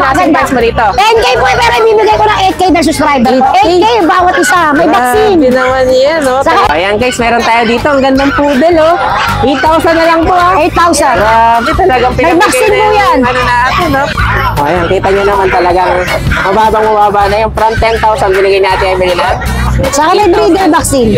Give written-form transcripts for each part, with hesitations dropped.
asking price mo dito? 10K po, pero ibibigay ko ng 8K na subscriber. 8K bawat isa, may vaccine. Hindi naman yan, no? Ayan guys, meron tayo dito. Ang gandang poodle, oh. 8,000 na lang po, ah. 8,000. Grabe, talagang may vaccine po yan. Ano natin, no? Ayan, kita nyo naman talagang mababa na yung from 10,000 binigay natin ay nila. Saka may breeder vaccine.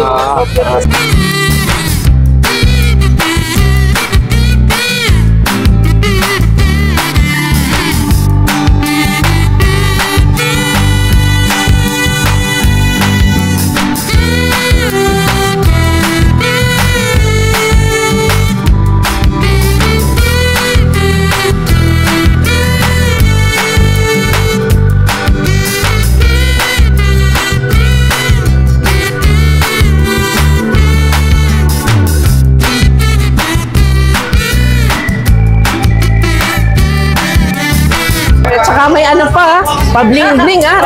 Tsaka may ano pa, pabling-bling, ah.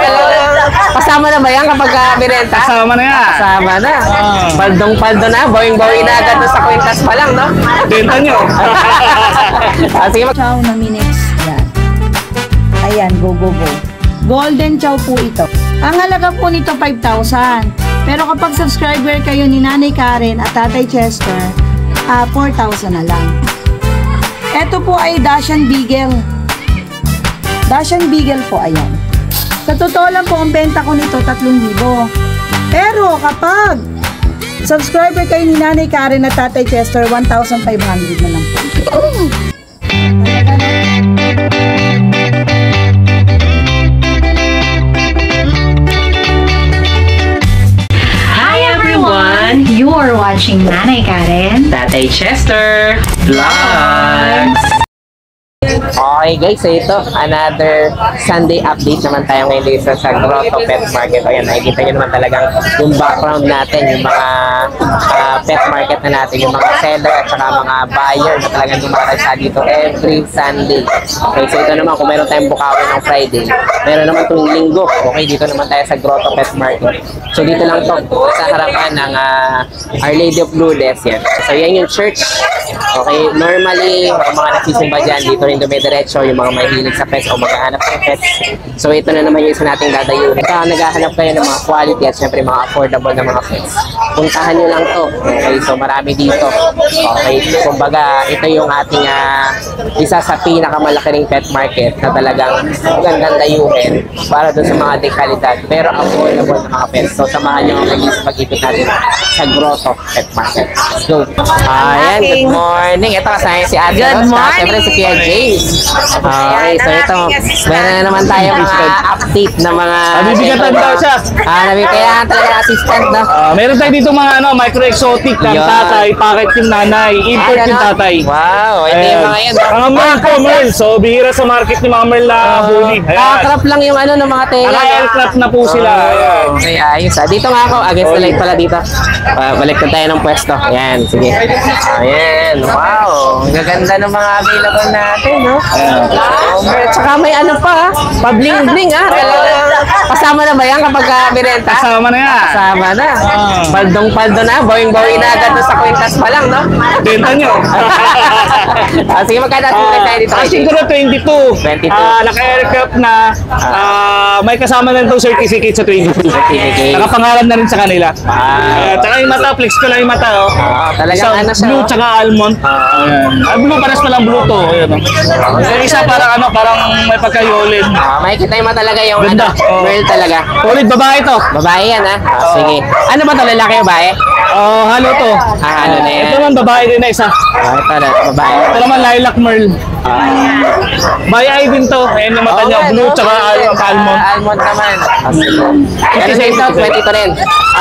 Kasama na ba yan kapag binenta? Kasama na yan. Kasama na. Paldong-paldo na, bawing-bawi na agad sa kwintas pa lang, no? Benta nyo. Sige, Chow na minix. Yan. Ayan, go, go, go. Golden chow po ito. Ang halaga po nito 5,000. Pero kapag subscriber kayo ni Nanay Karen at Tatay Chester, 4,000 na lang. Ito po ay Dachshund Beagle. Dachshund Beagle po, ayan. Sa totoo lang po, ang benta ko nito 3,000. Pero kapag subscriber kayo ni Nanay Karen at Tatay Chester, 1,500 na lang po. Hi everyone! You are watching Nanay Karen, Tatay Chester Vlogs! Okay guys, so ito, another Sunday update naman tayo ngayon dito sa Grotto Pet Market. Ayan, nakikita nyo naman talagang yung background natin, yung mga pet market na natin, yung mga seller at saka mga buyer na talagang dumakalsa dito every Sunday. Okay, so ito naman, kung meron tayong bukawin ng Friday, meron naman itong linggo. Okay, dito naman tayo sa Grotto Pet Market. So dito lang to sa harapan ng Our Lady of Lourdes. Yan. So yan yung church. Okay, normally, mga nagsisimba dyan, dito rin dumidiretso yung mga mahilig sa pets o maghahanap ng pets. So ito na naman yung isa nating dadayo. Kaya naghahanap kayo ng mga quality at syempre mga affordable na mga pets, puntahan nyo lang to. Okay, so marami dito. Okay, kumbaga ito yung ating isa sa pinakamalaki ring pet market na talagang gandang dayuhin para doon sa mga dekalidad pero affordable na mga pets. So samahan nyo ang mag-ipit natin sa Grotto Pet Market. Let's go! Ayan, good morning. Ito kasama si Ate Rose. Siyempre si Kuya James. Okay, so ito, meron na naman tayo mga update na mga... Nabibigatan daw siya. Nabibigatan talaga assistant, no? Meron tayo dito mga micro-exotic ng tatay, packet yung nanay, import yung tatay. Wow, ito yung mga yan. Mga Merl po, Merl. So, bihira sa market ni mga Merl na huli. Nakakrap lang yung ano ng mga tenga. Naka-aircraft na po sila. Okay, ayos. Dito nga ako, against the light pala dito. Balik na tayo ng pwesto. Ayan, sige. Ayan, wow. Ang gaganda ng mga available natin, no? Tsaka may ano pa, pabling-bling, ah. Kasama na ba yan kapag binenta? Kasama na yan. Kasama na. Paldong-paldo na, bawing-bawi na agad sa kwintas pa lang, no? Benta nyo. Sige, magkano tayo dito? Asking ko na 22. Naka-aircraft na. May kasama na itong certificate sa 22. Nakapangalan na rin sa kanila. Tsaka yung mata, flex ko lang yung mata. Talagang ano siya. Blue tsaka almond. Blue, pares pa lang blue to. Yung isa parang may pagka-yolid. Makikita mo talaga yung ano, Merl talaga. Ulit, babae to. Babae yan, ha? Sige. Ano ba to, lalaki o babae? Halo to. Halo na yan. Ito naman babae din na isa. Ito na, babae. Ito naman lilac Merl. Bayay din to. Ayan yung mata niya, blue tsaka almond. Almond naman. Pero sa ito, 22 rin.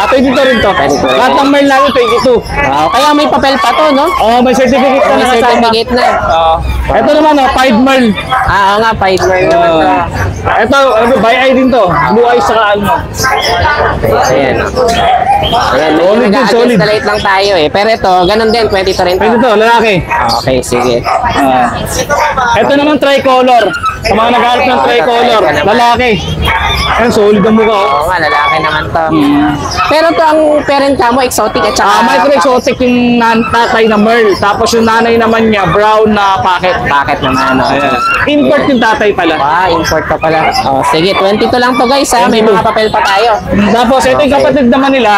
22 rin to. Lahat ng Merl namin 22. Kaya may papel pa to, no? May certificate na May nakasama. certificate na. Ito naman, 5 Merl. Oo nga, 5 Merl naman to. Ito, bayay din to. Blue eyes tsaka almond. Ayan. Ayan, solid. Nag-against lang tayo eh. Pero ito, ganun din, 22 rin to. 22, lalaki. Okay, sige. Ito naman tricolor. Sa mga naghahanap ng tricolor, lalaki. Ayan, solid ang mukha. Oo nga, lalaki naman to. Pero to ang parent ka mo, exotic at saka... Micro-exotic yung tatay na Merl. Tapos yung nanay naman niya, brown na packet. Packet naman, no? Ayan. Import yung tatay pala. Import ka pala. Sige, 22 lang to guys, ha? May 22. mga papel pa tayo. Tapos ito yung kapatid naman nila,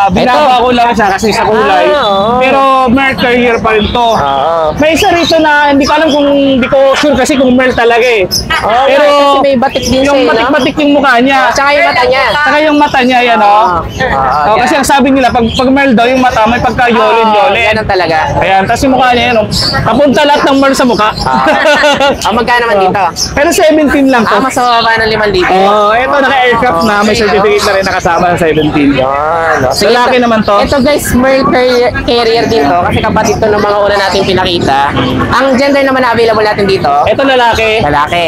binaba ko lang siya kasi sa kulay. oo. Pero Merl Carrier pa rin to. Oo. May isa rito na hindi ko alam kung hindi ko sure kasi kung Merl talaga eh. Oo, Pero kasi may batik din yung siya, no? batik-batik yung mukha niya. Tsaka yung mata niya. Saka yung mata niya, yan oh. Kasi ang sabi nila, pag Merl daw, yung mata may pagka-yolin-yolin. Ganun talaga. Ayan, tapos yung mukha niya yan, oh. Kapunta lahat ng Merl sa mukha. Magkano naman dito? Pero 17 lang to. Mas mababa ng 5,000. Ito naka-aircraft na, may certificate na rin nakasama ng 17. Yan. Lalaki naman to. Ito guys, Merl Carrier din to kasi kapatid to ng mga una natin pinakita. Ang gender naman na available natin dito, Ito lalaki. lalaki.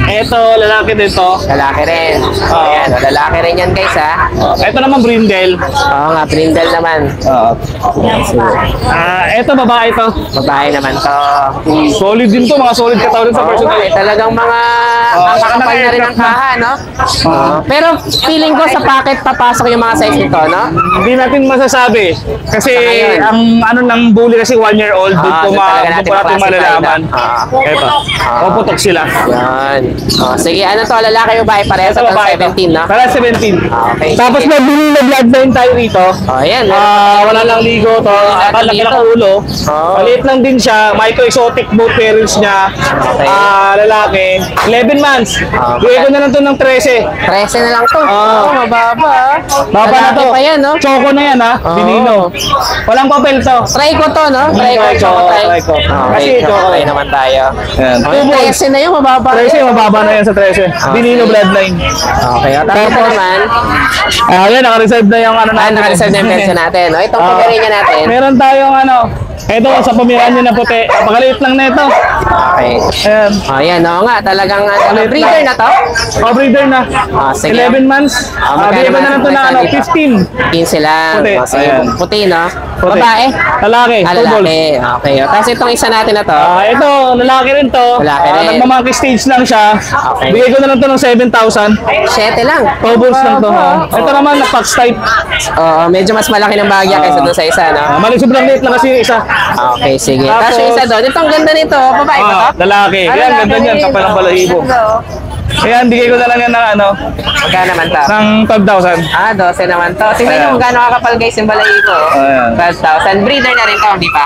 Ito lalaki din to. Lalaki rin. Ayan, lalaki rin yan guys, ha? Ito naman brindle. Oo nga, brindle naman. Ito babae to. Babae naman to. Solid din to, mga solid katawan sa personal. Talagang mga makakapal na rin ang kaha, no? Pero feeling ko sa packet papasok yung mga size nito, no? Hindi natin masasabi. Kasi Sa ngayon. ang ano ng bully kasi 1 year old, doon ko doon talaga natin natin ma-classify malalaman. na. Ito. Puputok sila. Yan. Sige, ano to? Lalaki o babae pareho Ito sa babae to. 17, no? Para 17. Okay. Tapos sige. may na bloodline tayo rito. Ayan. Wala lang ligo to. Malaki lang ang ulo. Maliit lang din siya. Micro-exotic both parents niya. Okay. Lalaki. 11 months. Bigay ko na lang to ng 13. 13 na lang to. Mababa. Baba na Lalaki to. pa yan, no? Choco na yan ha. Binino. Walang papel to. Try ko to, no? Try ko. Try ko. Kasi choco. Try naman tayo. Ayan. Yung 13 na yun, mababa. 13, mababa na yan sa 13. Binino bloodline. Okay. Tapos naman, Ayan, naka-reserve na yung ano natin. naka-reserve na yung pension natin, no? Itong Pomeranian natin. Meron tayong ano. Ito, sa Pomeranian na puti. Napakaliit lang na ito. Okay. Ayan. Ayan, oo nga. Talagang breeder na to. Breeder na. Sige. 11 months. Bigyan ko na lang ito na ano, 15. 15 lang. Puti. Sige. Ayan. Puti, no? Puti. Babae? Lalaki. Full balls. Lalaki. Okay. Tapos itong isa natin na to. Ito, lalaki rin to. Lalaki rin. Nagmamonkey stage lang siya. Okay. Bigay ko na lang to ng 7,000. 7 lang. Tobos lang to ha. Ito naman na Fox type. Oo, medyo mas malaki ng bahagya kaysa doon sa isa, no? Mali sobrang liit na kasi yung isa. Okay, sige. Tapos Tapos- yung isa doon. Itong ganda nito. Babae ba to? Lalaki. Yan, ganda niyan. Kapal ang balahibo. Ayan, bigay ko na lang yan ng ano, Magkano naman to? ng 12,000. 12 naman to. Tingnan nyo kung gaano kakapal guys yung balahibo. Ayan. 12,000. Breeder na rin to, di ba?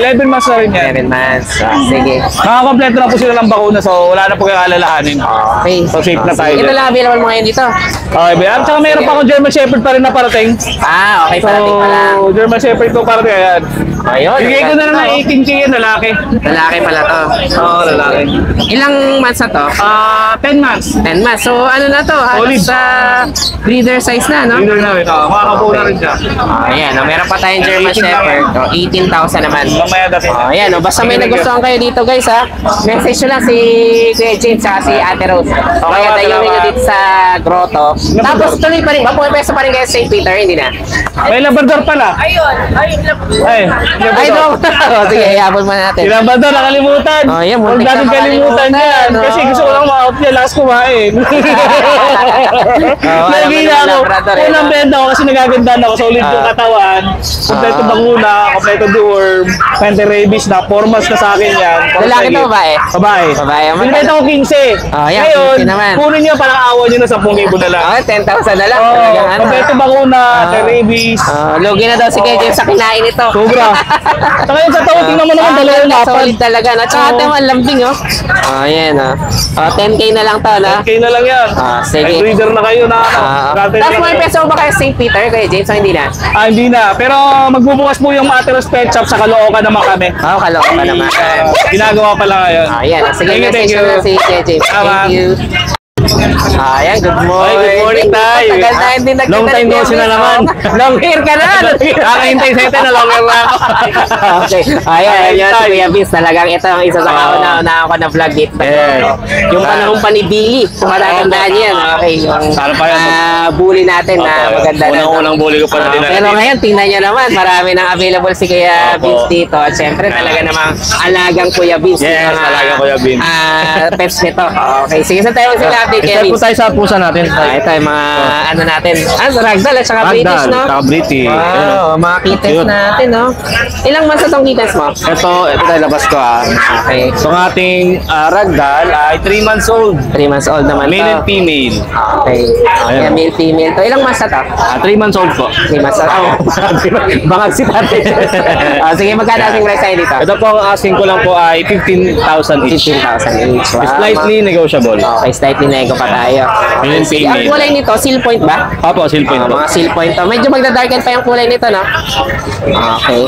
11 months na rin yan. 7 months. Sige. Nakakompleto na po sila ng bakuna so wala na po kayong alalahanin. Okay. So safe na tayo. Ito lang available mo ngayon dito. Okay, ba? At saka meron pa akong German Shepherd pa rin na parating. Okay. Parating pa lang. So, German Shepherd ko parating. Ayan. Ayun. Bigay ko na lang ng 18K yan, lalaki. Lalaki pala to. Oo, lalaki. Ilang months na to? 10 months. 10 months. So, ano na to? Solid. Sa breeder size na, no? Leader namin. Makakabuo na rin siya. Ayan. Meron pa tayong German 18 lang Shepherd. 18,000 naman. Mamaya dati. Ayan. Basta may nagustuhan kayo dito, guys, ha? Message nyo lang si Kuya James at si Ate Rose. Okay, dayunin nyo dito sa grotto. Tapos tuloy pa rin. Pumipwesto pa rin kayo sa St. Peter, hindi na? May Labrador pala. Ay, Ay, no. Sige, iabot mo natin. Si Labrador, nakalimutan. Yan, Huwag muntik natin na kalimutan yan. no? Kasi gusto ko lang ma-out niya, last kumain. Nagiging alam mo ako. naman, Labrador, eh, Unang no? benda ako kasi nagagandaan ako. Solid yung katawan. Kompleto bakuna, kompleto deworm, anti-rabies na. 4 months na sa akin yan. Lalaki to, babae? Babae. Babae. Binibenta ko 15. Yan, Ngayon, 15 naman. kunin niya parang awa niyo na 10,000 na lang. 10,000 na lang. Oo, Talagang ano. kompleto bakuna, anti-rabies. Lugi na daw si Kuya James sa kinain ito. Sobra. Saka yun sa taon, tingnan mo naman, dalawang lapan. Solid talaga, no? Tsaka ito ang lambing, oh. Ayan, oh. 10K na lang to, no? Okay na lang yan. Sige. May breeder na kayo na ano. Gratis Tapos na may kayo. peso ba kayo sa St. Peter, Kuya James? O hindi na? Hindi na. Pero magbubukas po yung Materos Pet Shop sa Caloocan naman kami. Kaloka pa naman. Ginagawa pa lang ngayon. Ayan. Sige, Thank you, message thank nyo you. na si Kuya James. Tama. Thank you. Ayan, good morning. Ay, good morning, Tay. Tagal na hindi nagkita. Long time no see na naman. Long hair ka na. Kakahintay sa ito na long hair na ako. Okay. Ayan, Ayan, si Tay. Kuya Vince. Talagang ito ang isa sa kauna-unahan ko na vlog dito. Yes. Yung panahon pa ni Billy. Kung matatandaan yan. Okay. Yung Sana pa yan. bully natin na maganda na. Unang-unang bully ko pa na din. Pero ngayon, tingnan nyo naman, marami nang available si Kuya Opo. Vince dito. At syempre, talaga namang alagang Kuya Vince. Yes, yung mga, alagang Kuya Vince. pets nito. Okay, sige, saan tayo sila update, Kuya Start po Vince? tayo sa pusa natin. Ito yung mga ano natin. Ragdoll at saka British, no? Saka British. Wow, mga kittens Cute. natin, no? Ilang months na tong kittens mo? Ito tayo labas ko Okay. So, ang ating ragdoll ay 3 months old. 3 months old naman Male to. and female. Okay. Ayan. Kaya male, female to. Ilang months na to? 3 months old po. 3 months old. Oh, bangag si Tate. Sige, magkano asing price tayo dito? Ito po ang asking ko lang po ay 15,000 each. 15,000 each. Wow. Slightly negotiable. Okay, slightly nego pa tayo. Male and Sige, ang female. kulay nito, seal point ba? Opo, seal point po. Mga seal point to. Medyo magda-darken pa yung kulay nito, no? Okay.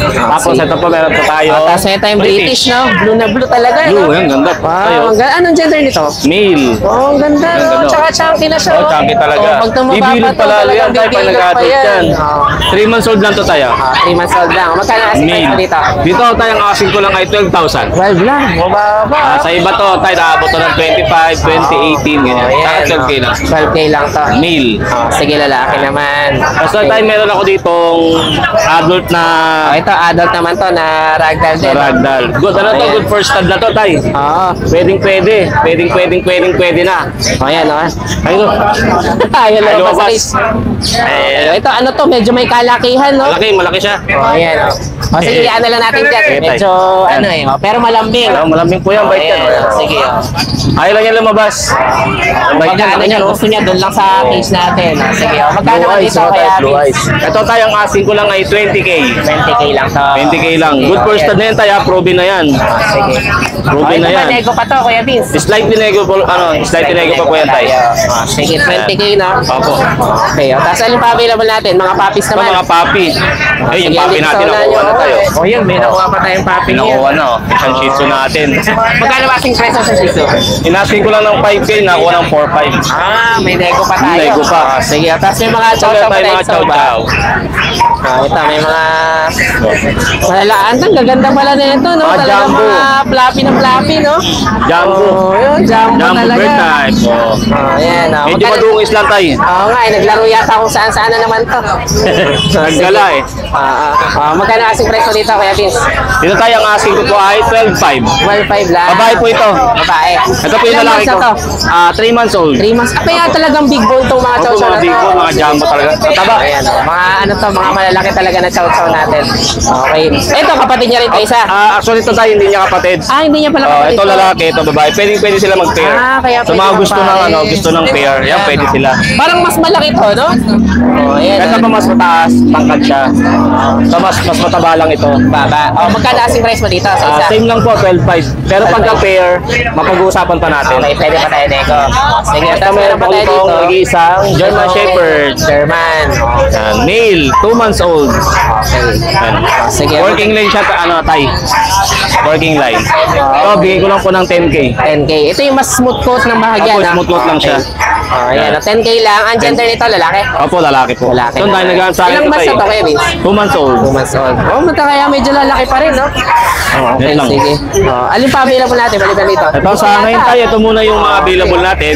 Tapos ito po meron po tayo. Tapos ito yung British, no? Blue na blue talaga, Blue, no? yan, ganda. Tayo. Wow, anong gender nito? Male. Oh, ang ganda, no? Ganda, no? Tsaka chunky na siya. Oh, chunky talaga. Oh, pag tumaba Bibilog pa to, pala talagang yan tayo pag bibilog pa nag-adult yan. yan. Oh. 3 months old lang to tayo. 3 months old lang. Magkano asking price mo Male. dito? Dito tayong asking ko lang ay 12,000. 12 lang. Mababa. Sa iba to, tayo naabot to ng 25, 20, 18, ganyan. Oh, Saka yan, 12K lang. 12K lang to. Male. Oh, sige, lalaki naman. Basta tayo meron ako ditong adult na Oh, ito, adult naman to na ragdoll din. ragdoll. Good, ano to? Ayan. Good first stud na to, tay. Oo. Pwedeng na. Oh, yan, oh. Ayun. Ayun lang, Lumabas. Patrice. Ito, ano to, medyo may kalakihan, no? Malaki siya. Oh, yan, oh. O, sige, ano lang natin dyan. Okay, tay. Medyo, ano eh, oh, pero malambing. Malambing po yan, Oh, bait yan. yan, oh. Sige, oh. Ayaw lang yan lumabas. Bait Pag ano niya, gusto niya, doon lang sa case natin. Oh, sige, oh. Magkano Blue ka eyes, dito, oh, kaya blue eyes. Ito tayong asking ko lang ay 20K. 20K lang to. 20K lang. Good first stud na yan tayo, proven na yan. Sige. Proven na Ito ba, yan. nego pa to, Kuya Vince? Slightly nego po po yan tayo. Sige, 20K na. Opo. Okay, oh. Tapos alin pa available natin? Mga puppies Ito naman. mga papi. Ay, yung papi natin, nakuha na tayo. Oh, yun, may nakuha pa tayong puppy niya. Nakuha na, oh. Isang shih tzu natin. Magkano ba asking price sa Shih Tzu? Inasking ko lang ng 5K, nakuha ng 4.5. May nego pa tayo. Nego pa. Sige, tapos may mga Ito chow-chow meron pa tayo tayo mga sa ba? chow-chow. Ito, may mga... Malalaan. Ang gaganda pala na ito, no? Mga Talagang jumbo. mga fluffy na fluffy, no? Jumbo. Oh, yun, jumbo Jumbo talaga. bird type. Oh. Ayan, oh. Medyo madungis lang tayo. Oo nga, naglaro yata kung saan-saan na naman to. Naggala eh. Magkano asking price mo dito, Kuya Vince? Dito tayo ang asking ko po ay 12.5. 12.5 lang. Babae po ito. Babae. Ito po yung Ilang lalaki months ko. na to? 3 months old. 3 months. Kaya talagang big bone tong mga Opo, chow-chow mga na to. big bone, mga jumbo talaga. Mataba. Ayan, oh. Mga ano to, mga malalaki talaga na chow-chow natin. Okay. Ito, kapatid niya rin pa isa. Actually ito tayo, hindi niya kapatid. Hindi niya pala kapatid. Ito lalaki, ito babae. Pwede sila mag-pair. Kaya So pwede mga gusto ng magpares. gusto ng pair, yan pwede sila. Parang mas malaki to, no? Oh, ayan. Ito pa mas mataas, tangkad siya. So mas mataba lang ito. Baba. Magkano asking price mo dito sa isa? Same lang po, 12.5. Pero pagka pair, mapag-uusapan pa natin. Okay, pwede pa tayo, Neko. Sige, Ito tapos meron meron pa po tayo itong dito. nag-iisang German Shepherd. German. Yan, male, 2 months old. Okay. Yan. Sige. Working line siya, Tay. Working line. Ito, bigay ko lang po ng 10K. 10K. Ito yung mas smooth coat ng bahagyan, Opo, ha? smooth coat lang siya. Ayan, 10K lang. Ang gender nito, lalaki? Opo, lalaki po. Lalaki. Ito, tayo nag sa akin Ilang ito, months na to, Kuya Vince? 2 months old. 2 months old. Mata kaya medyo lalaki pa rin, no? Okay, Yan lang. sige. Alin pa available natin? Balikan dito. Ito, sa ngayon tayo, ito muna yung mga available natin.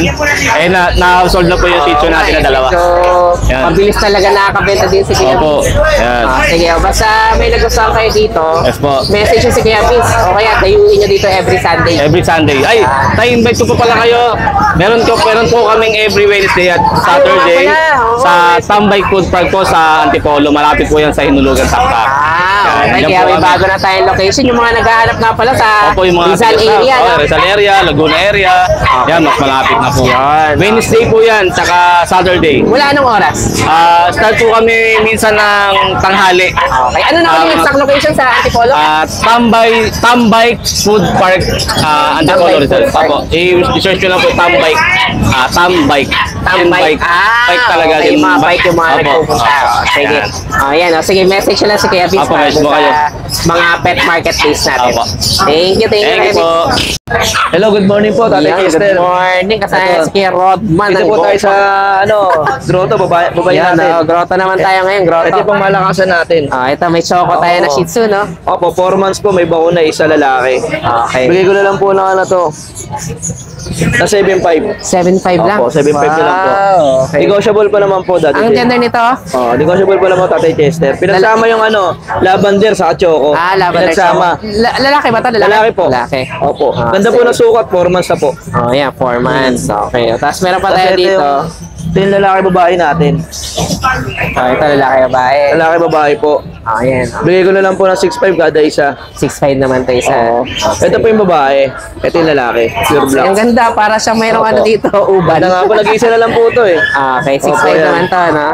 Eh, na-sold na po yung sitio natin na dalawa. So, Yan. mabilis talaga nakakabenta din si Kuya Opo. Vince. Yan. Sige, basta may nagustuhan kayo dito, Yes po. message nyo si Kuya Vince o kaya dayuin nyo dito every Sunday. Every Sunday. Ay, tayo invite ko po pala kayo. Meron po kaming every Wednesday at Saturday Oo. sa Tambay Food Park po sa Antipolo. Malapit po yan sa Hinulugan, Taktak. Okay, Yan kaya po may kami. bago na tayong location. Yung mga naghahanap nga pala sa Opo, yung mga Rizal area, no? Rizal area, Laguna area. Yan, mas malapit na po. Wednesday po yan, tsaka Saturday. Wala anong oras. Start po kami minsan ng tanghali. Okay, ano na ulit yung exact location sa Antipolo? Tambay Food Park, Antipolo Tambay Rizal. Food Park. Opo, i-search nyo lang po Tambay. Tambay. Tambay. Bike talaga okay, din. mga bike yung mga Opo. nagpupunta. Opo. Sige. Yan. Ayan, sige, message lang si Kuya Vince Opo, guys, para mo kayo. mga pet marketplace natin. Opo. Thank you Thank you Remy. po. Hello, good morning po, Tatay Yan, Chester. good morning. Kasama Ito. si Kuya Rodman. Dito ng po tayo Go. sa, grotto, babae Yan, natin. grotto naman tayo ngayon, grotto. Ito pong malakasan natin. Ito, may choco tayo na Oo. Shih Tzu, no? Opo, 4 months po, may bakuna, isa lalaki. Okay. Bigay ko na lang po ng ano to. Na 7.5. 7.5 lang. Opo, 7.5 na lang po. Okay. Negotiable pa naman po dati. Ang gender nito? Oh, negotiable pa naman Tatay Chester. Pinagsama yung lavender sa choco. Lavender. Pinagsama. Lalaki ba ito? Lalaki po. Lalaki. Opo. Ah, Ganda po sige. na sukat, 4 months na po. Oh, yeah, 4 months. Okay. Tapos meron pa tayo Tapos ito dito. Ito yung lalaki babae natin. Ito lalaki babae. Lalaki babae po. Oh, yan. Bigay ko na lang po ng 6.5 kada isa. 6.5 naman tayo isa. Oo. Ito po yung babae. Ito yung lalaki. Pure black. Ang ganda, para siya mayroong Opo. ano dito, uban. Ganda nga po, nag-isa na lang po ito eh. Okay, 6.5 Opo, yan. naman to, no?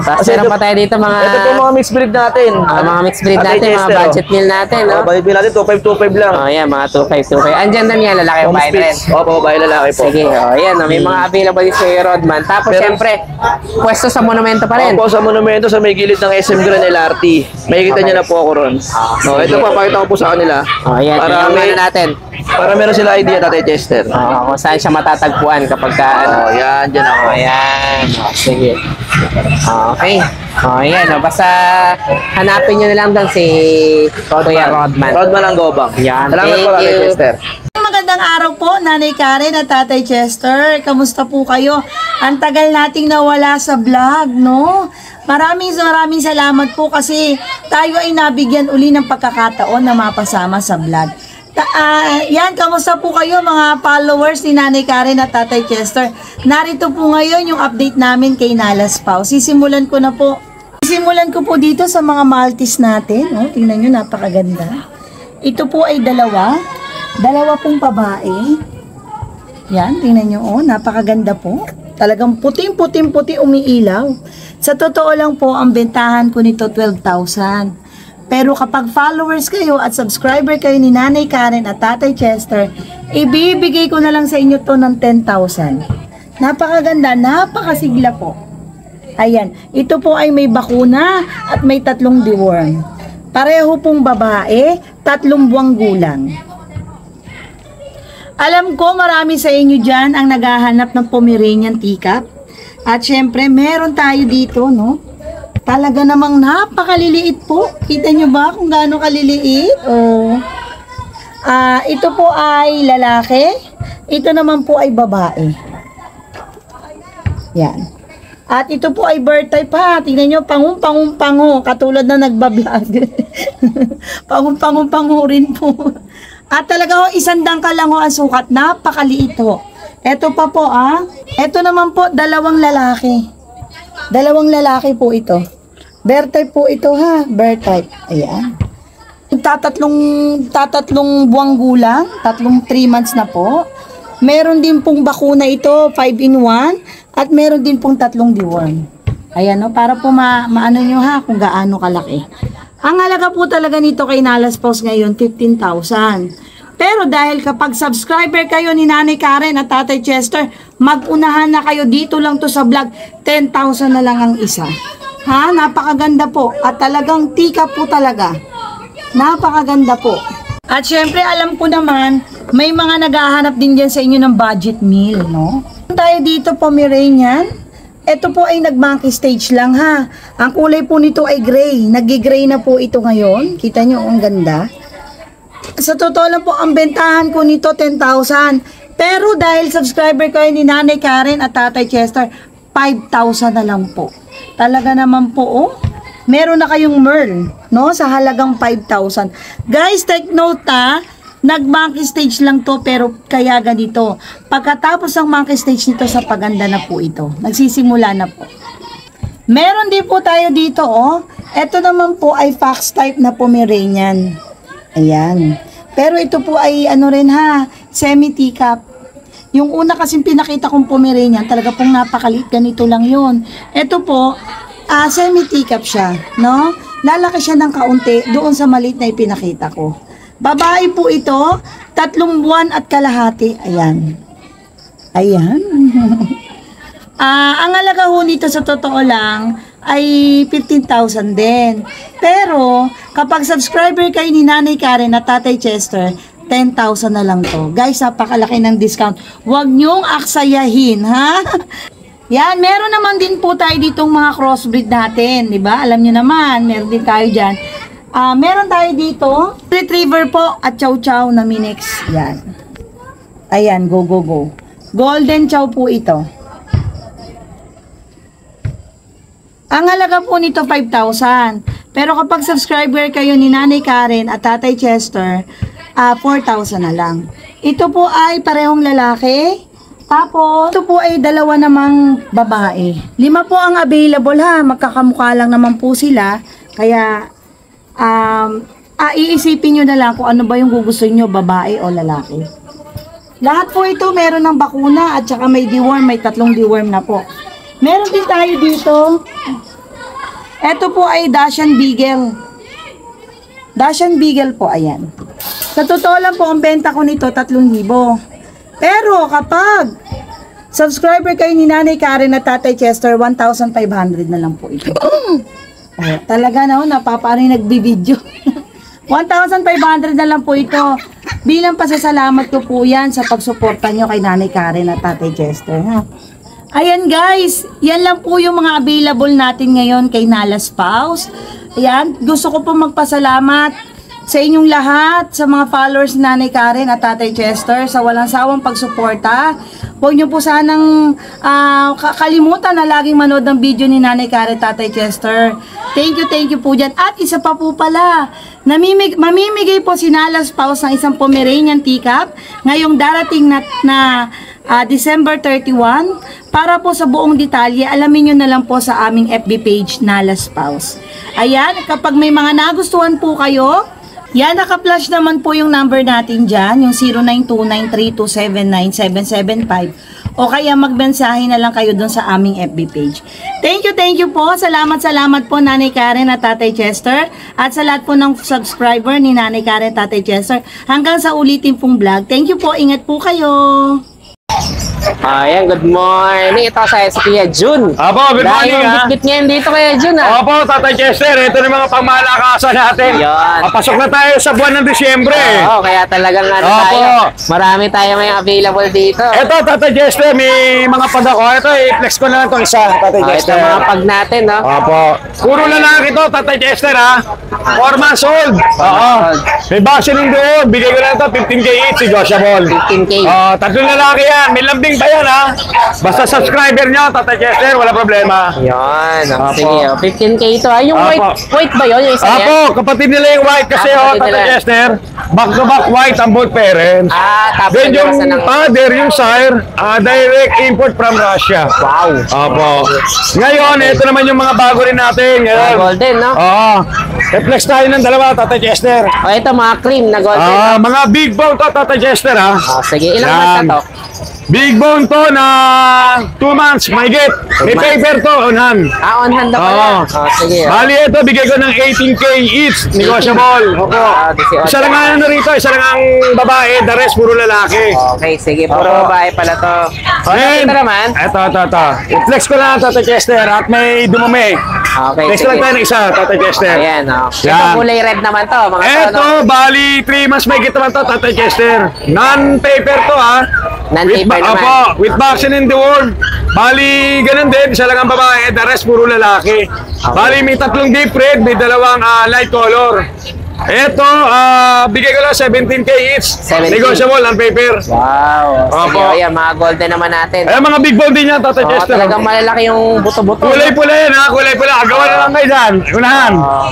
Tapos Kasi meron ito- pa tayo dito mga... Ito po mga mixed breed natin. mga mixed breed Tatay natin, mga Chester, budget meal natin, no? Oh, budget meal natin, 2.5 lang. Oh, yan, mga 2.5. Ang gender niya, lalaki Home babae rin. speeds. Opo, babae lalaki po. Sige, oh, yan, may mga available din sa Rodman. Tapos, Pero- syempre, pwesto sa monumento pa rin. Opo, sa monumento sa may gilid ng SM Grand LRT. Makikita niyo na po ako ron. No, ito sige. pa, pakita ko po sa kanila. Oh, yan, Para tingnan may, muna natin. para meron sila idea, Tatay Chester. Kung saan siya matatagpuan kapag ka, ano. Oh, yan, dyan ako. Ayan. Oh, sige. Okay. Oh, ayan. Oh, basta hanapin nyo na lang doon si Kuya Rodman. Rodman ang gobang. Yan, Salamat po, thank Tatay you. Chester. Magandang araw po, Nanay Karen at Tatay Chester. Kamusta po kayo? Ang tagal nating nawala sa vlog, no? Maraming salamat po kasi tayo ay nabigyan uli ng pagkakataon na mapasama sa vlog. Yan, kamusta po kayo mga followers ni Nanay Karen at Tatay Chester? Narito po ngayon yung update namin kay Nalas Pau. Sisimulan ko na po. Sisimulan ko po dito sa mga Maltese natin. Oh, tingnan nyo, napakaganda. Ito po ay dalawa pong babae. Yan, tingnan nyo, oh, napakaganda po. Talagang puting-puti umiilaw. Sa totoo lang po, ang bentahan ko nito 12,000. Pero kapag followers kayo at subscriber kayo ni Nanay Karen at Tatay Chester, ibibigay ko na lang sa inyo to ng 10,000. Napakaganda, napakasigla po. Ayan, ito po ay may bakuna at may 3 deworm. Pareho pong babae, 3 buwang gulang. Alam ko marami sa inyo dyan ang naghahanap ng Pomeranian teacup. At syempre, meron tayo dito, no? Talaga namang napakaliliit po. Kita nyo ba kung gaano kaliliit? Oh. Ito po ay lalaki. Ito naman po ay babae. Yan. At ito po ay bird type ha. Tingnan nyo, pango. Katulad na nagbablog. Pango rin po. At talaga ho, 100 ka lang ho ang sukat. Napakaliit ho. Ito pa po Ito naman po, 2 lalaki. 2 lalaki po ito. Bear type po ito ha. Bear type. Ayan. Tatatlong buwang gulang. 3 months na po. Meron din pong bakuna ito, 5-in-1. At meron din pong 3 deworm. Ayan no, para po maano nyo ha kung gaano kalaki. Ang halaga po talaga nito kay Nalas Post ngayon, 15,000. Pero dahil kapag subscriber kayo ni Nanay Karen at Tatay Chester, mag-unahan na kayo dito lang to sa vlog, 10,000 na lang ang isa. Ha? Napakaganda po. At talagang tika po talaga. Napakaganda po. At syempre, alam ko naman, may mga naghahanap din dyan sa inyo ng budget meal, no? Tayo dito, Pomeranian. Ito po ay nag-monkey stage lang ha. Ang kulay po nito ay gray. Nag-gray na po ito ngayon. Kita nyo, ang ganda. Sa totoo lang po, ang bentahan ko nito 10,000. Pero dahil subscriber kayo ni Nanay Karen at Tatay Chester, 5,000 na lang po. Talaga naman po, oh. Meron na kayong Merl, no? Sa halagang 5,000. Guys, take note ha. Nag-monkey stage lang to pero kaya ganito. Pagkatapos ng monkey stage nito sa paganda na po ito. Nagsisimula na po. Meron din po tayo dito oh. Ito naman po ay fox type na Pomeranian. Ayan. Pero ito po ay ano rin ha, semi-teacup. Yung una kasing pinakita kong Pomeranian, talaga pong napakaliit, ganito lang yun. Ito po, semi-teacup siya, no? Lalaki siya ng kaunti doon sa maliit na ipinakita ko. Babae po ito, 3 buwan at kalahati. Ayan. Ayan. Ang halaga ho nito sa totoo lang, ay 15,000 din. Pero, kapag subscriber kayo ni Nanay Karen at Tatay Chester, 10,000 na lang to. Guys, napakalaki ng discount. Huwag nyong aksayahin, ha? Yan, meron naman din po tayo ditong mga crossbreed natin, di ba? Alam nyo naman, meron din tayo dyan. Meron tayo dito, retriever po at chow chow na mix. Yan. Ayan, go, go, go. Golden chow po ito. Ang halaga po nito, 5,000. Pero kapag subscriber kayo ni Nanay Karen at Tatay Chester, 4,000 na lang. Ito po ay parehong lalaki. Tapos, ito po ay dalawa namang babae. 5 po ang available ha. Magkakamukha lang naman po sila. Kaya, iisipin nyo na lang kung ano ba yung gugustuhin nyo, babae o lalaki. Lahat po ito meron ng bakuna at saka may deworm, may 3 deworm na po. Meron din tayo dito. Ito po ay Dachshund Beagle. Dachshund Beagle po, ayan. Sa totoo lang po, ang benta ko nito 3,000. Pero kapag subscriber kayo ni Nanay Karen at Tatay Chester, 1,500 na lang po ito. Talaga na, napapaano yung nagbibideo. 1,500 na lang po ito. Bilang pasasalamat ko po yan sa pagsuporta nyo kay Nanay Karen at Tatay Chester. Ha? Ayan guys, yan lang po yung mga available natin ngayon kay Nala Spouse. Ayan, gusto ko po magpasalamat sa inyong lahat, sa mga followers ni Nanay Karen at Tatay Chester, sa walang sawang pagsuporta. Huwag niyo po sanang kalimutan na laging manood ng video ni Nanay Karen at Tatay Chester. Thank you po dyan. At isa pa po pala, mamimigay po si Nala Spouse ng isang Pomeranian teacup ngayong darating na December 31. Para po sa buong detalye, alamin nyo na lang po sa aming FB page, Nala Spouse. Ayan, kapag may mga nagustuhan po kayo, yan, naka-flash naman po yung number natin dyan, yung 092932799775. O kaya magmensahe na lang kayo dun sa aming FB page. Thank you po. Salamat po Nanay Karen at Tatay Chester. At sa lahat po ng subscriber ni Nanay Karen at Tatay Chester. Hanggang sa ulitin pong vlog. Thank you po. Ingat po kayo. Ayan, good morning. Ito sa Kuya Jun. Apo, good morning Dahil yung ha. bitbit ngayon dito Kuya Jun ha. Opo, Tatay Chester, ito na mga pangmalakasan natin. Yan. Papasok na tayo sa buwan ng Disyembre. Oo, kaya talagang Opo. tayo. Marami tayo ngayong available dito. Ito, Tatay Chester, may mga pag ako. Ito, i-flex ko na lang itong isa, Tatay Ito Chester. mga pag natin, no? Opo. Puro lalaki ito, Tatay Chester ha. 4 months old. Oo. May vaccine doon. Bigay ko na ito, 15K each, negotiable. 15K. Oo, 3 lalaki yan. May lambing pa yan ha. Basta subscriber nyo, Tatay Chester, wala problema. Yan. Opo. Sige, 15K ito. Yung Opo. white ba yun? Yung isa yan? Apo, kapatid nila yung white kasi Kapatid Tatay nila. Chester. Back to back white ang both parents. Tapos Then yung nasa ng... father, yung sire, direct import from Russia. Wow. Opo. Ngayon, ito naman yung mga bago rin natin. Ngayon. Golden, no? Oo. Reflex tayo ng dalawa, Tatay Chester. O, ito mga cream na golden. Mga big bone to, Tatay Chester ha. Sige, ilang months na to? Big bone to na 2 months, may get. May paper to, on hand. On hand na pala. Oo. Sige. Bali ito, bigay ko ng 18K each, negotiable. Opo. 18. Isa lang nga rito, isa lang ang babae, the rest puro lalaki. Okay, sige. Puro babae pala to. O, Then, ito naman. Ito. I-flex ko lang, Tatay Chester, at may dumumi. Okay, Flex lang tayo ng isa, Tatay Chester. Ayan, o. Ito Yan. kulay red naman to. Mga Ito, bali 3 months may get naman to, Tatay Chester. Non-paper to ha. Non-paper naman. Opo, with vaccine in the world. Bali, ganun din, isa lang ang babae, the rest puro lalaki. Bali, may 3 deep red, may 2 light color. Ito, bigay ko lang 17K each. 17. Negotiable on paper. Wow. Sige, Opo. ayan, mga golden naman natin. Ayan, mga big bone din yan, Tatay Oo, Chester. talagang malalaki yung buto-buto. Kulay pula yan ha, kulay pula. Agawan na lang kayo dyan. Unahan. Oh,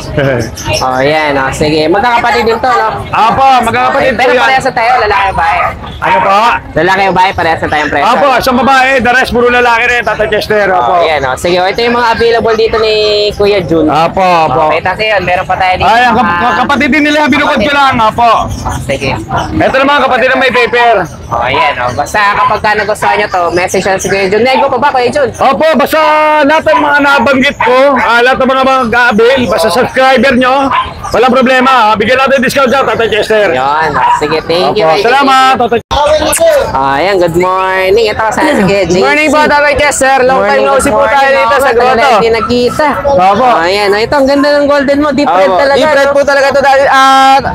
yan. Oh. Sige, magkakapatid din to, no? Apo, magkakapatid po Pero yan. parehas na tayo, lalaki o babae. Ano po? Lalaki o babae, parehas na tayong presyo. Apo, isang babae, the rest puro lalaki rin, Tatay Chester. Oh, Apo. yan. Oh. Sige, ito yung mga available dito ni Kuya Jun. Apo, apo. Okay, tapos yun, meron pa tayo dito. Ay, ang mga- kapatid din nila, binukod ko lang, apo. Sige. Ito naman, kapatid na may paper. Oh, yan. Oh. Basta kapag ka nagustuhan nyo to, message lang si Kuya Jun. Nego pa ba, Kuya Jun? Opo, basta lahat ng mga nabanggit ko, lahat ng mga mag-avail, basta subscriber nyo, Walang problema. Bigyan natin discount dyan, Tatay Chester. Yun. Sige, thank you. Opo, salamat, Tatay. Ayan, good morning. Ito kasi sige, JC. Good morning po, Tatay Chester. Long time no see po tayo dito sa grotto. Hindi nagkita. Opo. Ayan, ito ang ganda ng golden mo. Deep red talaga. Deep red no? po talaga ito,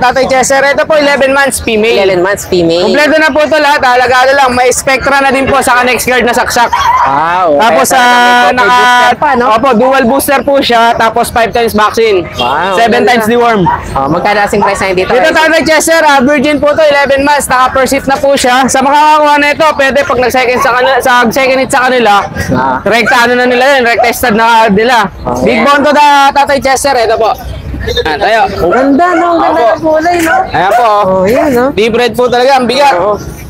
Tatay Chester. Ito po, 11 months female. 11 months female. Kompleto na po ito lahat. Alagado lang. May Spectra na din po sa next guard na saksak. Wow. Tapos booster pa, no? Opo, dual booster po siya. Tapos 5 times vaccine. Wow, 7 ganda. times deworm. Magkano asing price na dito? Dito Tatay Chester, virgin po to, 11 months, naka-per-seat na po siya. Sa makakakuha na ito, pwede pag nag-second sa kanila, second hit sa kanila, rekta ano na nila yun, rekta tested na nila. Big bone to Tatay Chester, ito po. Tayo. Ang ganda, no? Ang ganda ng kulay, no? Ayan po. Oh, yan, no? Deep red po talaga, ang bigat.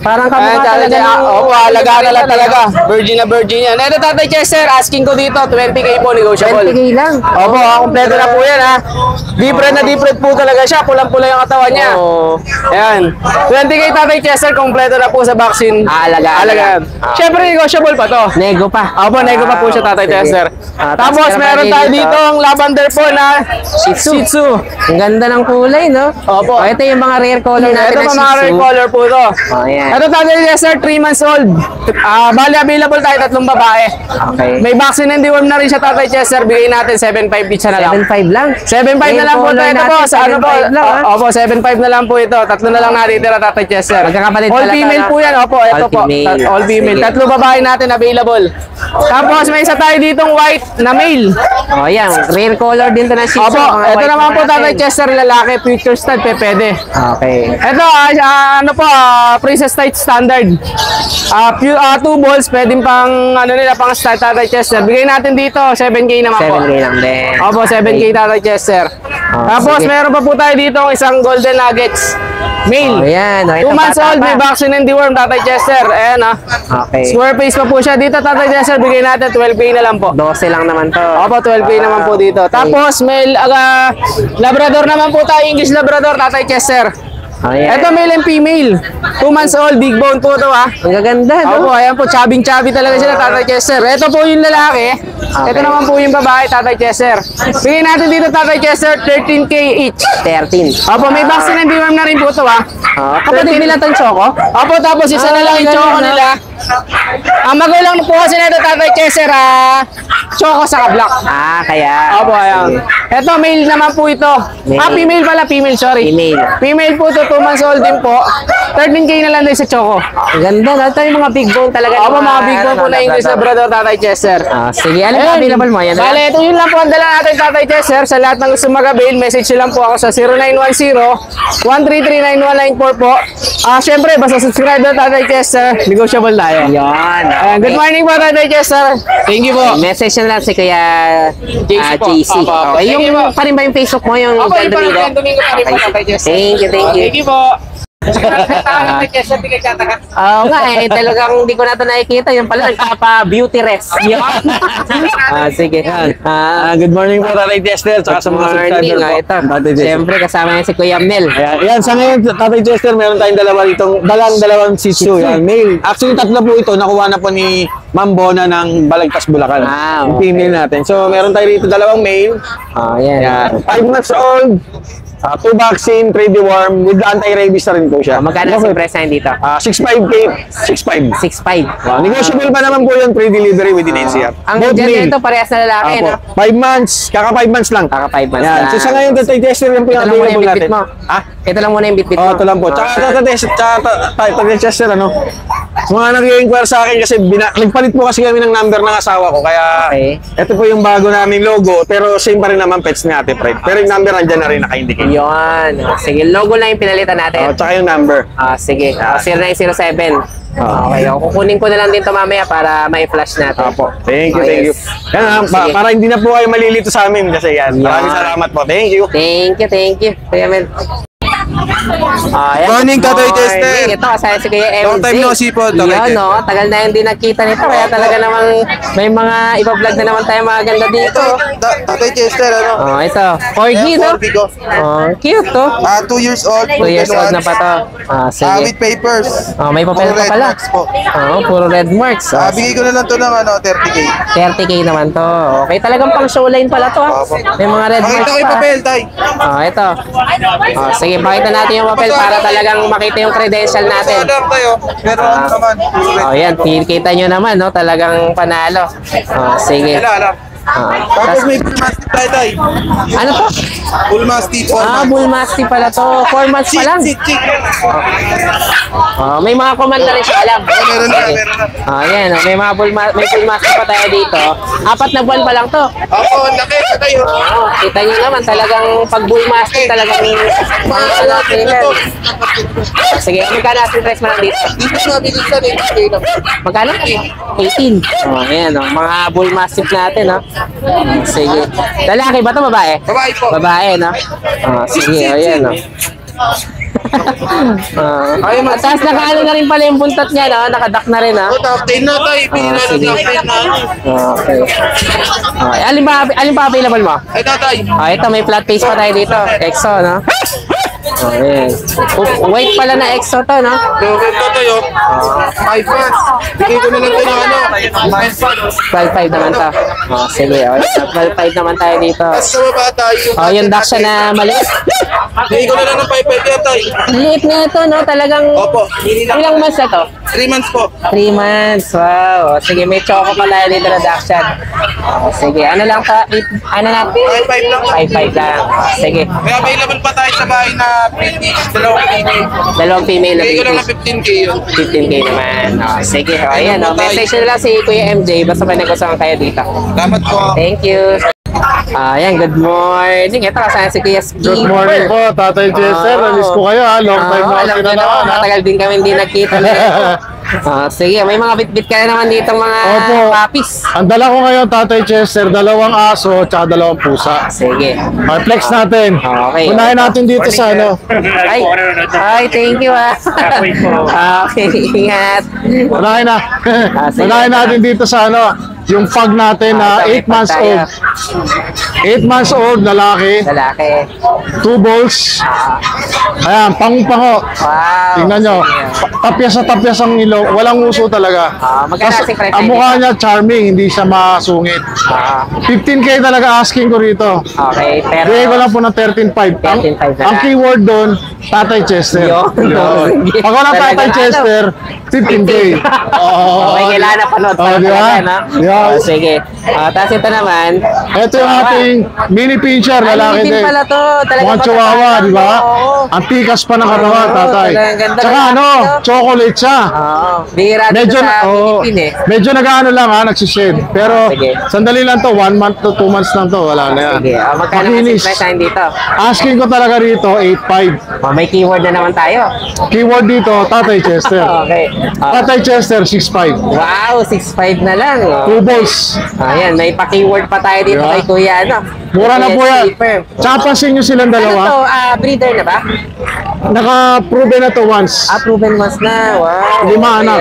Parang kamukha talaga ng... Oo, alaga na lang talaga. Virgin na virgin yan. Ito Tatay Chester, asking ko dito, 20k po, negotiable. 20k lang. Opo, kompleto na po yan ha. Deep red po talaga siya. Pulang-pula yung katawan niya. Oo. Ayan. 20k Tatay Chester, kompleto na po sa vaccine. Alagaan. Siyempre, negotiable pa to. Nego pa. Opo, nego pa po siya Tatay Sige. Chester. Tapos Tapos meron tayo dito ang lavender po na Shih Tzu. Ang ganda ng kulay, no? Opo. Ito yung mga rare color natin Ito na pa mga rare color po to. Oh, yan. Ito Tatay Chester, 3 months old. Bali, available tayo 3 babae. Okay. May vaccine and deworm na rin siya Tatay Chester. Bigay natin 7.5 each na lang. 7.5 lang. 7.5 na lang po Color ito. Ito po, natin, sa ano po? 7.5 lang, ha? Opo, 7.5 na lang po ito. 3 na lang natitira Tatay Chester. Magkakapatid All pala female to, po yan. Opo, ito All po. female. All female. Sige. 3 babae natin available. Tapos may isa tayo ditong white na male. Oh, yan. Rare color din to na Shih Tzu. Opo, mga ito white naman po natin. Tatay Chester lalaki, future stud, pwede. Okay. Ito, ano po, Princess Tight Standard. 2 balls, pwedeng pang, ano nila, pang stud Tatay Chester. Bigay natin dito, 7k naman po. 7k lang din. Opo, 7k Tatay Chester. Tapos, sige. meron pa po tayo dito isang golden nuggets. Male. Oh, yan. Oh, 2 ito, months bata old, pa. may vaccine and deworm, Tatay Chester. Ayan Okay. Square face pa po siya. Dito, Tatay Chester, bigay natin 12k na lang po. 12 lang naman to. Opo, 12k naman po dito. Okay. Tapos, may Labrador naman po tayo, English Labrador, Tatay Chester. Oh, yan. Ito, male and female. 2 months old, big bone po ito Ang gaganda, no? Opo, ayan po, chubby talaga sila, Tatay Chester. Ito po yung lalaki. Ito naman po yung babae, Tatay Chester. Bigyan natin dito, Tatay Chester, 13k each. 13. Opo, may vaccine and deworm na rin po ito, Kapatid nila tong Choco? Opo, tapos isa na lang yung choco ganun, nila. Ang magulang po kasi nito, Tatay Chester, choco sa black. Kaya. Opo, ayan. Ito, male naman po ito. Male. Female pala, female, sorry. Female. Female po ito, 2 months old din po. 13k na lang din sa choco. Ang ganda, no? Ito yung mga big bone talaga. Opo, mga big bone po na English Labrador, Tatay Chester. Sige, ano ba available mo? Yan, Bale, ito yun lang po ang dala natin, Tatay Chester. Sa lahat ng gusto mag-avail, message nyo lang po ako sa 0910-133-9194 po. Siyempre, basta subscribe na Tatay Chester, negotiable tayo. Yan. Ayan, good morning po, Tatay Chester. Thank you po. Message na lang si Kuya JC po. JC. Opo, opo. Okay, Thank you yung po. pa rin ba yung Facebook mo? Yung Opo, yung Domingo? parang Domingo pa rin po, Tatay Chester. Thank you, thank you. Thank you po. Tatay Chester, bigay ka takat. Oo nga talagang hindi ko na ito nakikita. Yung pala, nagpapa-beauty rest. Sige. Good morning po, Tatay Chester, tsaka sa mga subscriber po. Ito. Tatay Chester. Siyempre, kasama niya si Kuya Mel. Yan, sa ngayon, Tatay Chester, meron tayong dalawang Shih Tzu. Yan, male. Actually, 3 po ito. Nakuha na po ni Ma'am Bona ng Balagtas, Bulacan. Yung female natin. So, meron tayo rito 2 male. Yan. Yan. 5 months old. 2 vaccine, 3 deworm. With anti-rabies na rin po siya. Magkano si price na dito? 6.5K. 6.5. 6.5. Negotiable pa naman po yun. Free delivery within NCR. Ang gender ito, parehas na lalaki, no? 5 months. Kaka 5 months lang. Kaka 5 months Yan. lang. So, sa ngayon, Tatay Chester yung Ito lang muna yung available bitbit natin. mo. Ito lang muna yung bitbit mo. Ito lang po. Tsaka Tatay Chester, mga nag-i-inquire sa akin kasi nagpalit po kasi kami ng number ng asawa ko. Kaya, Okay. ito po yung bago naming logo. Pero same pa rin naman pets ni Ate Fred. Pero yung number nandyan na rin naka-indicate. Yun. Sige, logo lang yung pinalitan natin. Tsaka yung number. Sige. 0907. Okay, kukunin ko na lang din ito mamaya para may-flash natin. Apo. Thank you. Yan, Sige. para hindi na po kayo malilito sa amin kasi yan. Maraming salamat po. Thank you. Thank you. Kuya Mel. Ayan, Morning, good Tatay Chester. Ito, kasaya si Kuya MJ. Long time no see po, Tatay Yun, Chester. no? Tagal na hindi nagkita nito. Kaya talaga namang may mga iba-vlog na naman tayo mga ganda dito. Tatay Chester, ano? Oh, ito. Corgi, no? Corgi ko. Oh, cute, to. 2 years old. 2 years old na pa to. Sige. With papers. Oh, may papel Puro pa red pala. marks po. Oh, puro red marks. Oh, Bigay ko na lang to ng 30K. 30K naman to. Okay, talagang pang show line pala to. Ha? May mga red Pakita marks ko yung pa. papel, tay. Oh, ito. Oh, sige, pakita natin yung papel para talagang makita yung credential natin. Sadam tayo. Pero ano naman. Oh, yan. Kita nyo naman, no? Talagang panalo. Oh, sige. Ala. Tas, Tapos may full mastiff tayo, tay. ano to? Full mastiff. Bull Mastiff pala to. 4 months pa lang. Chick. Oh, may mga command na rin siya alam. Meron na. Yan. May mga may Bull Mastiff pa tayo dito. 4 na buwan pa lang to. Opo, ang laki. Tayo. Oh, kita nyo naman, talagang pag Bull Mastiff, talagang mga kailan. Sige, magkano asking price mo lang dito? Dito sa bilisan Magkano? 18. Oh, ayan, oh. Mga Bull Mastiff natin, no? Sige. Lalaki ba to babae? Babae po. Babae, no? Oh, sige, ayan, no? At tapos nakaano na rin pala yung buntot niya, no? Nakadak na rin, ha? Top 10 na tayo. Sige. Okay. Alin ba available mo? Ay, tatay. Ito, may flat face pa tayo dito. EXO, no? Ayan. White pala na EXO to, no? Doon ka tayo. 5 months. Bigay ko na lang tayo ano. 5 months. 12.5 naman to. Sige, 12.5 naman tayo dito. Tapos sa baba tayo. Yung duck siya na maliit. Bigay ko na lang ng 5 yan tayo. Liit nga ito, no? Talagang Opo. ilang months na to? 3 months po. 3 months. Wow. Sige, may choco pala dito na duck siya. Sige, ano lang pa? Ano natin? 5 lang. 5.5 lang. Sige. May available pa tayo sa bahay na British. Dalawang female. Dalawang female na Bigay ko lang ng British. 15K yun. 15K naman. Sige. Ayan, message na lang si Kuya MJ. Basta may nagustuhan kayo dito. Salamat po. Thank you. Ayan, good morning. Ito kasama si Kuya Skipper. Good morning po, Tatay Chester. Namiss ko kayo ha. Long time na alam kasi nyo na naman, naman ha. matagal din kami hindi nagkita na ito. Sige, may mga bit-bit ka na naman dito mga Opo. puppies. Ang dala ko ngayon, Tatay Chester, 2 aso at 2 pusa. Sige. Okay, flex natin. Okay. Unahin natin dito sa ano. Ay, thank you okay, ingat. Unahin na. Sige. Unahin natin dito sa ano. Yung pug natin na 8 months old. 8 months old, lalaki. Lalaki. 2 balls. Ayan, pango-pango. Wow. Tingnan nyo. Tapyas ang ilong. Walang uso talaga. Magkano Tas, asking price ang tayo mukha niya charming, hindi siya masungit. 15K talaga asking ko rito. Okay, pero... Bigay ko lang po ng 13.5. 13.5 na Ang lang. keyword doon, Tatay Chester. Yun. Sige. Pag walang Tatay Talagang Chester, 15K. Okay, kailangan na panood pa di ba? talaga, no? Yeah. Sige. Tapos ito naman. Ito yung ating mini pincher, lalaki din din. pala to. Talagang Mukhang chihuahua, di ba? Oo. Ang tikas pa ng katawan, Oo, tatay. talagang ganda Tsaka ng ano, lalaki, no? chocolate siya. Oo. Bihira dito Medyo, sa oh, Philippine, eh. medyo nag-ano lang ha, nagsished. Pero Sige. sandali lang to, 1 month to 2 months lang to, wala na yan. Sige. Magkano kasi Makinis. price natin dito? Asking ko talaga rito, 8.5. May keyword na naman tayo. Keyword dito, Tatay Chester. Okay. Tatay Chester, 6.5. Wow, 6.5 na lang. 2 balls. Ayan, may pa-keyword pa tayo dito Diba? kay Kuya, ano? Mura na Kuya po yan. Skipper. Tsaka pansin nyo silang Ano to? dalawa. Breeder na ba? Naka-proven na to once. Proven once na. Wow. 5 anak.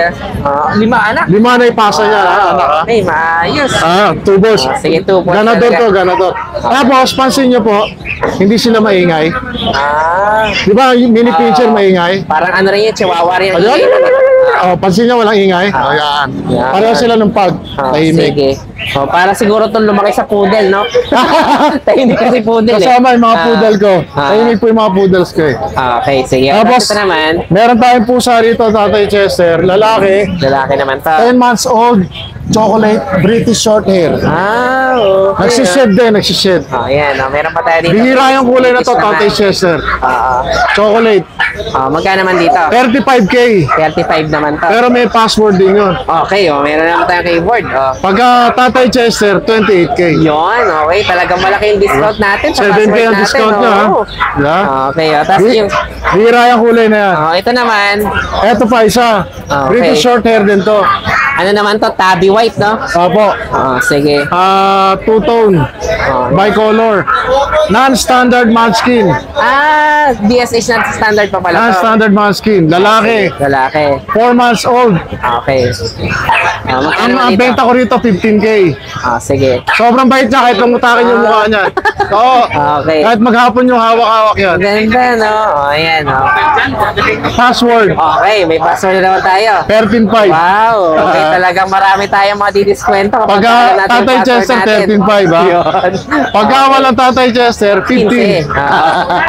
5 anak? 5 na ipasa niya. Anak, ha? Okay, maayos. 2 balls. Sige, 2 balls Ganador talaga. to, ganador. Tapos, pansin nyo po, hindi sila maingay. Di ba, yung mini pincher maingay? Parang ano rin yun, chihuahua rin. Pansin nyo, walang ingay. Ayan. Yan. Pareho sila ng pug. Tahimik. Sige. Para siguro itong lumaki sa poodle, no? Tahimik kasi poodle, eh. Kasama yung mga poodle ko. Ah. Tahimik po yung mga poodles ko eh. Okay, sige. Tapos, Ito naman, meron tayong pusa rito, Tatay Chester. Lalaki, lalaki naman to. 10 months old, chocolate, British short hair. Okay. Nagsished din, nagsished. Ayan, meron pa tayo dito. Bihira yung kulay na to, British Tatay naman. Chester. Chocolate, Magkano naman dito? 35K. 35 naman to. Pero may password din yun. Okay, meron naman tayong keyboard. Pagka Tatay Chester, 28K. Yun, okay. Talagang malaki yung discount natin. sa 7K password ang natin, discount niya, ha? oo. Yeah. Okay, tapos yung... Bihira yung kulay na yan. Ito naman, Eto pa isa. Okay. British short hair din to. Ano naman to? Tabby white, no? Opo. Sige. Two-tone. Bicolor. Non-standard munchkin. DSH na standard pa pala to. Non-standard munchkin. Lalaki. Lalaki. 4 months old. Okay. Ang benta ko rito, 15K. Sige. Sobrang bait niya kahit lumutakin yung mukha niya. Oo. Okay. Kahit maghapon yung hawak-hawak yan. Ganda, no? Ayan, no? Password. Okay, may password na naman tayo. 13.5. Wow, okay, talagang marami tayong mga didiskwento. Pagka Tatay Chester, 13.5 ha? Pagka walang Tatay Chester, 15.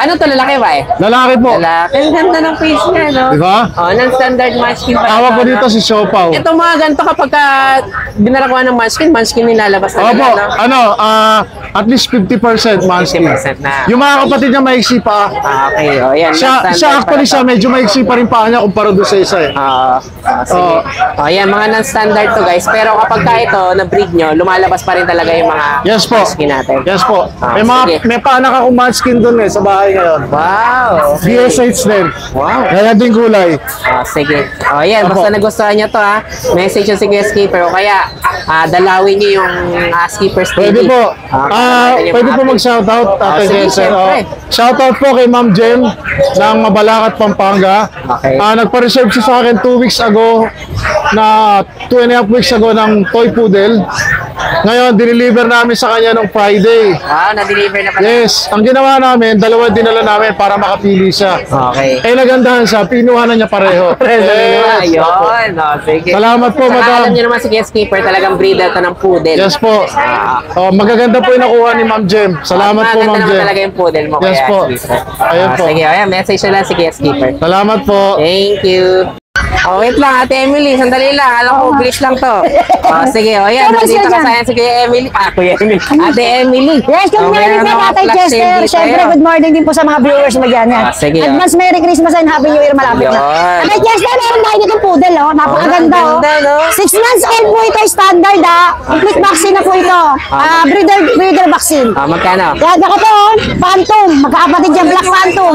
Ano to, lalaki ba eh? Lalaki po. Lalaki. Ang ganda ng face niya, no? Diba? Non-standard munchkin pa. Tawag ko dito si Siopaw. Ito mga ganito kapag binarakuha ng munchkin nilalabas na Opo, nila, no? at least 50% munchkin. 50% na. Yung mga kapatid niya maiksi pa. Okay, yan. Siya actually siya medyo maiksi pa rin pa niya kumpara doon sa isa eh. Sige. Yan, mga non-standard to guys. Pero kapag ito, na-breed nyo, lumalabas pa rin talaga yung mga Yes po. munchkin natin. Yes po. Sige. May paanak akong munchkin doon eh sa bahay ngayon. Wow. Okay. DSH din. Wow. Kaya din kulay. Sige. Yan, basta nagustuhan nyo to ha. Message yung sige skipper o kaya dalawin nyo yung Skippers TV. Pwede po. Pwede po mag-shoutout, Tatay sige, Jensen. syempre. Shoutout po kay Ma'am Jem ng Mabalacat, Pampanga. Okay. Nagpa-reserve siya sa akin 2 weeks ago na 2.5 weeks ago ng toy poodle. Ngayon, dineliver namin sa kanya nung Friday. Na-deliver na pala. Yes. Ang ginawa namin, dalawa dinala namin para makapili siya. Okay. Nagandahan siya, pinuha na niya pareho. Ayun. Sige. Salamat po, Saka madam. alam nyo naman si skipper, talagang breeder to ng poodle. Yes po. Magaganda po yung nakuha ni Ma'am Jem. Salamat po, Ma'am Maganda Jem. naman talaga yung poodle mo. Yes kaya, po. skipper. Ayun po. Sige, message na lang si skipper. Salamat po. Thank you. Wait lang, Ate Emily. Sandali lang. Alam ko, bilis lang to. Sige, yan. Nandito ka sa si Kuya Emily. Kuya Emily. Ate Emily. Yes, good morning po, Tatay Chester. Siyempre, good morning din po sa mga viewers mo dyan. Sige. Advance Merry Christmas and Happy New Year malapit na. Yun. Tatay Chester, meron tayo ditong poodle, napakaganda. Ang ganda, no? 6 months old po ito, standard Complete vaccine na po ito. Breeder vaccine. Magkano? Yan, ako po, Phantom. Magkakapatid dyan, Black Phantom.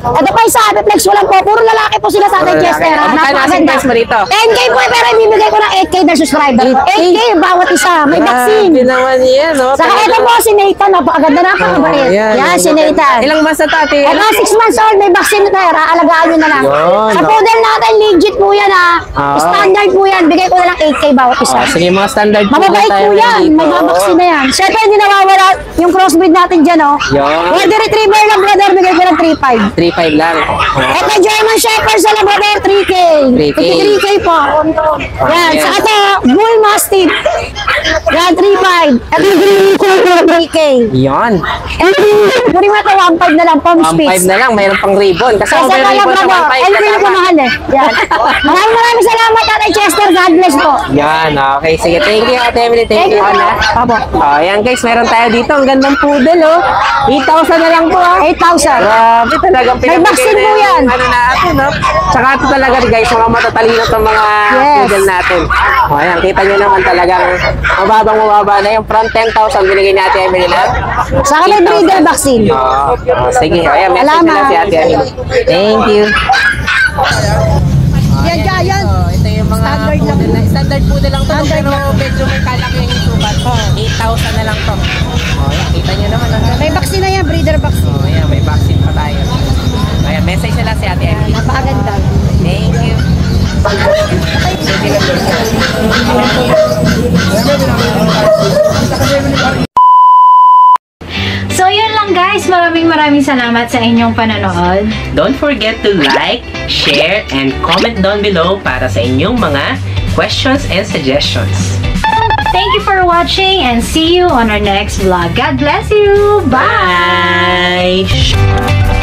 Ito pa isa, Flex walang po. Puro lalaki po sila sa atin, Chester. Magkano asking price mo rito? 10K po, pero ibibigay ko ng 8K na subscriber. 8K bawat isa, may vaccine. Hindi naman yan, no? Saka ito po si Nathan, napakaganda na napakabait. Yan, si Nathan. Ilang months na to, Ate? Ito, 6 months old, may vaccine na tayo, alagaan nyo na lang. Yun, Sa poodle natin, legit po yan Standard po yan, bigay ko na lang 8K bawat isa. Sige, mga standard po Mababait tayo po yan, dito. may mga vaccine na yan. Siyempre, hindi nawawala yung crossbreed natin dyan, Yun. Pwede retriever lang, brother, bigay ko ng 3.5. 3.5 lang. Ito, German Shepherd sa Labrador, 3K. 3K. 3K po. Yan, sa ito, Bull Mastiff. Yan, 3.5. Ito, Green Color, 3K. Yan. Puri mo ito, 1.5 na lang, Palm 1.5 Spitz. na lang, mayroon pang ribbon. Kasi Kasi over na lang, ribbon sa brother. 1.5. Ay, hindi ko mahal Yan. Maraming salamat, Tatay Chester. God bless po. Yan, okay. Sige, thank you, Ate Emily. Thank you, Ana. Apo. Ayan, guys, meron tayo dito. Ang gandang poodle, 8,000 na lang po, 8,000. Grabe, talagang May vaccine po yan. Ano natin, Tsaka ito talaga, guys, mga matatalino itong mga poodle natin. Ayan, kita nyo naman talagang mababa na yung front 10,000 binigay ni Ate Emily na. Saka may breeder vaccine. Sige, ayan, message na lang si Ate Emily. Thank you. Yan, yan. Ito yung mga poodle na. Standard poodle lang to, pero medyo may kalaki yung sukat. 8,000 na lang to. Ayan, kita nyo naman. May vaccine na yan, breeder vaccine. Ayan, may vaccine pa tayo. Ayan, message na lang si Ate Emily. Napakaganda. Thank you. So yun lang guys, maraming salamat sa inyong panonood. Don't forget to like, share, and comment down below para sa inyong mga questions and suggestions. Thank you for watching and see you on our next vlog. God bless you! Bye! Bye!